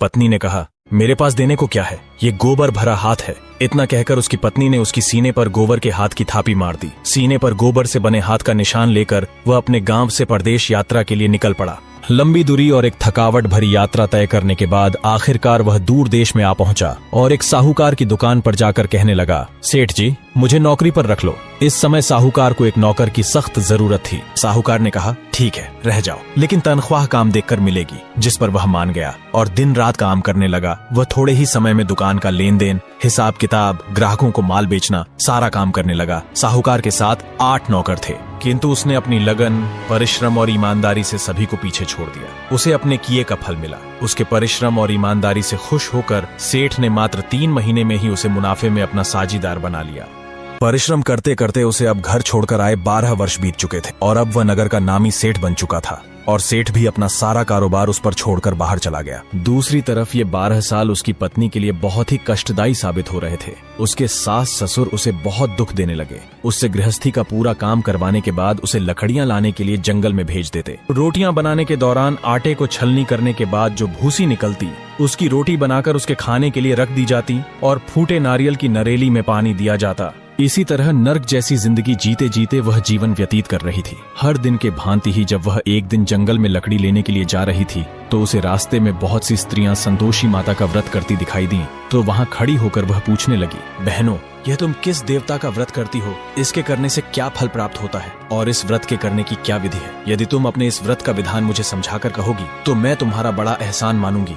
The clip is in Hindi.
पत्नी ने कहा, मेरे पास देने को क्या है, ये गोबर भरा हाथ है। इतना कहकर उसकी पत्नी ने उसकी सीने पर गोबर के हाथ की थापी मार दी। सीने पर गोबर से बने हाथ का निशान लेकर वह अपने गांव से परदेश यात्रा के लिए निकल पड़ा। लंबी दूरी और एक थकावट भरी यात्रा तय करने के बाद आखिरकार वह दूर देश में आ पहुंचा और एक साहूकार की दुकान पर जाकर कहने लगा, सेठ जी, मुझे नौकरी पर रख लो। इस समय साहूकार को एक नौकर की सख्त जरूरत थी। साहूकार ने कहा, ठीक है, रह जाओ, लेकिन तनख्वाह काम देखकर मिलेगी। जिस पर वह मान गया और दिन रात काम करने लगा। वह थोड़े ही समय में दुकान का लेन देन, हिसाब किताब, ग्राहकों को माल बेचना, सारा काम करने लगा। साहूकार के साथ 8 नौकर थे, किंतु उसने अपनी लगन, परिश्रम और ईमानदारी से सभी को पीछे छोड़ दिया। उसे अपने किए का फल मिला। उसके परिश्रम और ईमानदारी से खुश होकर सेठ ने मात्र 3 महीने में ही उसे मुनाफे में अपना साझीदार बना लिया। परिश्रम करते करते उसे अब घर छोड़कर आए 12 वर्ष बीत चुके थे और अब वह नगर का नामी सेठ बन चुका था और सेठ भी अपना सारा कारोबार उस पर छोड़कर बाहर चला गया। दूसरी तरफ ये 12 साल उसकी पत्नी के लिए बहुत ही कष्टदायी साबित हो रहे थे। उसके सास ससुर उसे बहुत दुख देने लगे। उससे गृहस्थी का पूरा काम करवाने के बाद उसे लकड़ियां लाने के लिए जंगल में भेज देते। रोटियां बनाने के दौरान आटे को छलनी करने के बाद जो भूसी निकलती, उसकी रोटी बनाकर उसके खाने के लिए रख दी जाती और फूटे नारियल की नरेली में पानी दिया जाता। इसी तरह नर्क जैसी जिंदगी जीते जीते वह जीवन व्यतीत कर रही थी। हर दिन के भांति ही जब वह एक दिन जंगल में लकड़ी लेने के लिए जा रही थी तो उसे रास्ते में बहुत सी स्त्रियां संतोषी माता का व्रत करती दिखाई दी। तो वहां खड़ी होकर वह पूछने लगी, बहनों, यह तुम किस देवता का व्रत करती हो? इसके करने से क्या फल प्राप्त होता है और इस व्रत के करने की क्या विधि है? यदि तुम अपने इस व्रत का विधान मुझे समझाकर कहोगी तो मैं तुम्हारा बड़ा एहसान मानूंगी।